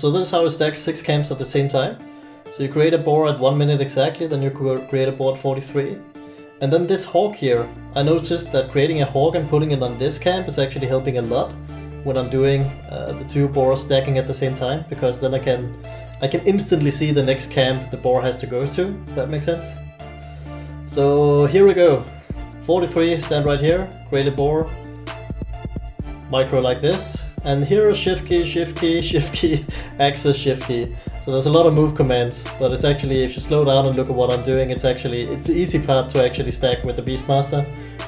So this is how you stack 6 camps at the same time. So you create a board at 1 minute exactly, then you create a board 43. And then this hawk here, I noticed that creating a hawk and putting it on this camp is actually helping a lot when I'm doing the 2 boars stacking at the same time, because then I can instantly see the next camp the boar has to go to, if that makes sense. So here we go. 43, stand right here, create a boar, micro like this, and here is shift key, shift key, shift key, access shift key. So there's a lot of move commands, but it's actually, if you slow down and look at what I'm doing, it's the easy part to actually stack with the Beastmaster.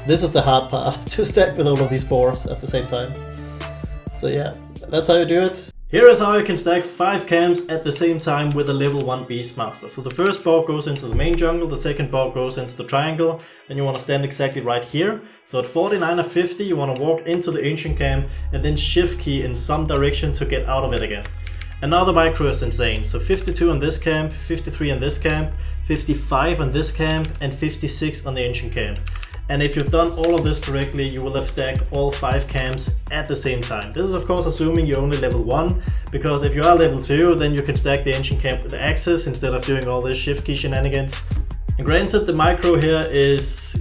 This is the hard part, to stack with all of these boars at the same time. So yeah, that's how you do it. Here is how you can stack 5 camps at the same time with a level 1 Beastmaster. So the first board goes into the main jungle, the second board goes into the triangle, and you want to stand exactly right here. So at 49 or 50 you want to walk into the ancient camp and then shift key in some direction to get out of it again. And now the micro is insane. So 52 on this camp, 53 on this camp, 55 on this camp, and 56 on the ancient camp. And if you've done all of this correctly, you will have stacked all 5 camps at the same time. This is of course assuming you're only level 1, because if you are level 2, then you can stack the ancient camp with the axis instead of doing all this shift key shenanigans. And granted, the micro here is,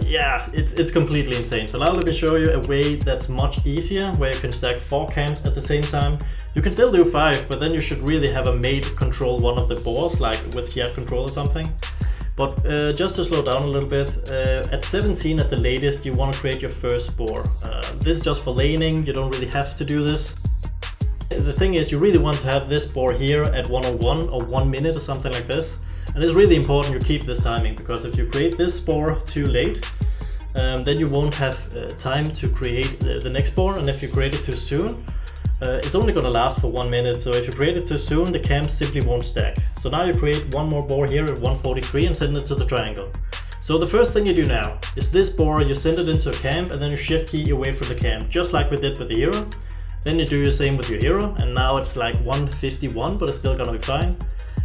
yeah, it's completely insane. So now let me show you a way that's much easier, where you can stack 4 camps at the same time. You can still do 5, but then you should really have a mate control one of the boards, like with shared control or something. But just to slow down a little bit, at 17 at the latest you want to create your first boar. This is just for laning, you don't really have to do this. The thing is, you really want to have this boar here at 101 or 1 minute or something like this. And it's really important you keep this timing, because if you create this boar too late, then you won't have time to create the next boar, and if you create it too soon, it's only going to last for 1 minute, so if you create it too soon, the camps simply won't stack. So now you create one more boar here at 143 and send it to the triangle. So the first thing you do now is this boar, you send it into a camp and then you shift key away from the camp, just like we did with the hero. Then you do the same with your hero, and now it's like 151, but it's still gonna be fine.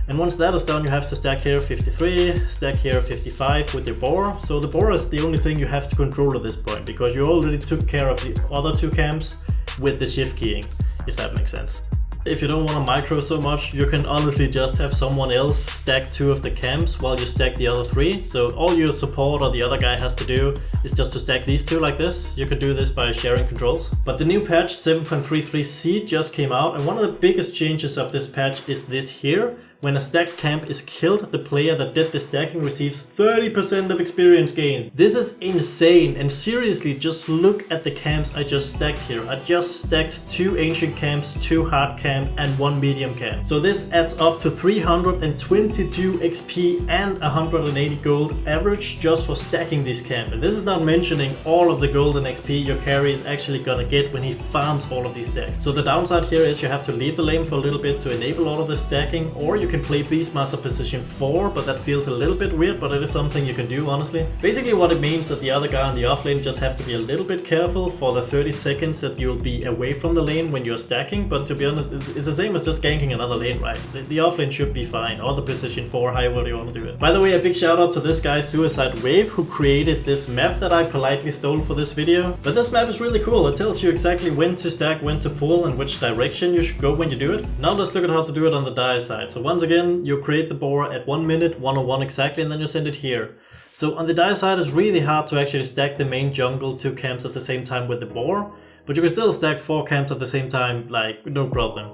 And once that is done, you have to stack here 53, stack here 55 with your boar. So the boar is the only thing you have to control at this point, because you already took care of the other 2 camps with the shift keying, if that makes sense. If you don't want to micro so much, you can honestly just have someone else stack 2 of the camps while you stack the other 3. So all your support or the other guy has to do is just to stack these 2 like this. You could do this by sharing controls. But the new patch 7.33c just came out, and one of the biggest changes of this patch is this here. When a stacked camp is killed, the player that did the stacking receives 30% of experience gain. This is insane, and seriously, just look at the camps I just stacked here. I just stacked 2 ancient camps, 2 hard camp, and 1 medium camp. So this adds up to 322 XP and 180 gold average just for stacking this camp. And this is not mentioning all of the golden XP your carry is actually gonna get when he farms all of these stacks. So the downside here is you have to leave the lane for a little bit to enable all of this stacking, or you can play Beastmaster position 4, but that feels a little bit weird, but it is something you can do, honestly. Basically what it means that the other guy on the offlane just have to be a little bit careful for the 30 seconds that you'll be away from the lane when you're stacking, but to be honest, it's the same as just ganking another lane, right? The offlane should be fine, or the position 4, however you want to do it. By the way, a big shout out to this guy Suicide Wave, who created this map that I politely stole for this video. But this map is really cool. It tells you exactly when to stack, when to pull, and which direction you should go when you do it. Now let's look at how to do it on the dire side. So once again, you create the boar at 1 minute, 101 exactly, and then you send it here. So on the dire side, it's really hard to actually stack the main jungle 2 camps at the same time with the boar, but you can still stack 4 camps at the same time, like, no problem.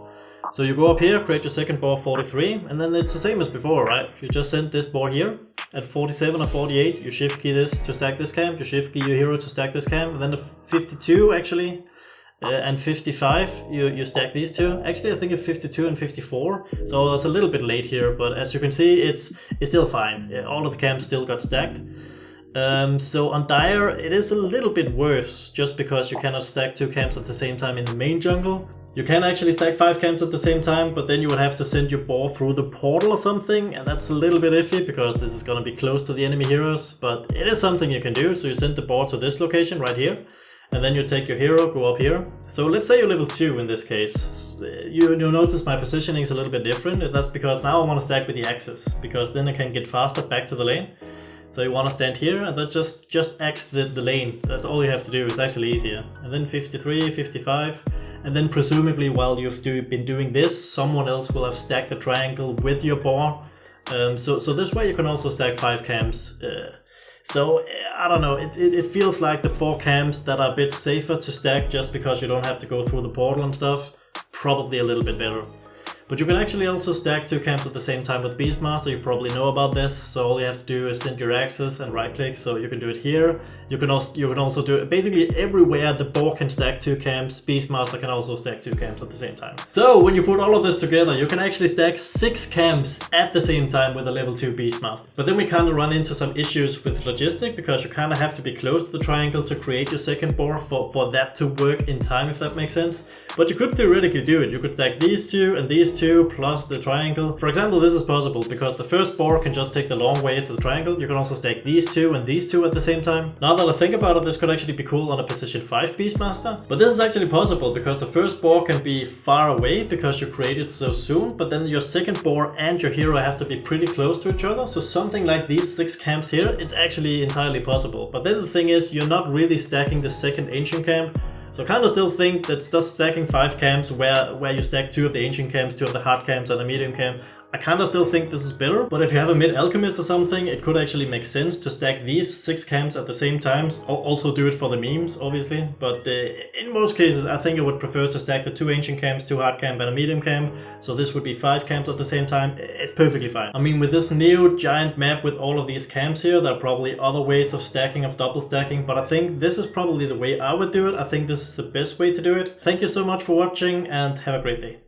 So you go up here, create your second boar 43, and then it's the same as before, right? You just send this boar here at 47 or 48, you shift key this to stack this camp, you shift key your hero to stack this camp, and then the 52 actually, and 55, you stack these 2. Actually, I think it's 52 and 54, so it's a little bit late here, but as you can see, it's still fine. Yeah, all of the camps still got stacked. So on Dire, it is a little bit worse, just because you cannot stack 2 camps at the same time in the main jungle. You can actually stack 5 camps at the same time, but then you would have to send your boar through the portal or something, and that's a little bit iffy, because this is going to be close to the enemy heroes, but it is something you can do. So you send the boar to this location right here, and then you take your hero, go up here. So let's say you're level 2 in this case. You'll notice my positioning is a little bit different, and that's because now I want to stack with the axis, because then I can get faster back to the lane. So you want to stand here and then just axe the lane. That's all you have to do. It's actually easier. And then 53, 55. and then presumably while you've been doing this, someone else will have stacked the triangle with your boar. So this way you can also stack 5 camps. So I don't know, it feels like the 4 camps that are a bit safer to stack just because you don't have to go through the portal and stuff, probably a little bit better. But you can actually also stack 2 camps at the same time with Beastmaster. You probably know about this, so all you have to do is send your axes and right click, so you can do it here. You can also do it basically everywhere the boar can stack 2 camps. Beastmaster can also stack 2 camps at the same time. So when you put all of this together, you can actually stack 6 camps at the same time with a level 2 Beastmaster. But then we kind of run into some issues with logistic, because you kind of have to be close to the triangle to create your second boar for that to work in time, if that makes sense. But you could theoretically do it. You could stack these 2 and these 2 plus the triangle. For example, this is possible because the first boar can just take the long way to the triangle. You can also stack these 2 and these 2 at the same time. Now that I think about it, this could actually be cool on a position 5 Beastmaster. But this is actually possible because the first boar can be far away because you created so soon, but then your second boar and your hero has to be pretty close to each other. So something like these 6 camps here, it's actually entirely possible. But then the thing is, you're not really stacking the second ancient camp. So I kind of still think that just stacking 5 camps where you stack 2 of the ancient camps, 2 of the hard camps and the medium camp, I kind of still think this is better. But if you have a mid alchemist or something, it could actually make sense to stack these 6 camps at the same time. Also do it for the memes, obviously. But in most cases, I think I would prefer to stack the 2 ancient camps, 2 hard camp and a medium camp. So this would be 5 camps at the same time. It's perfectly fine. I mean, with this new giant map with all of these camps here, there are probably other ways of stacking, of double stacking. But I think this is probably the way I would do it. I think this is the best way to do it. Thank you so much for watching and have a great day.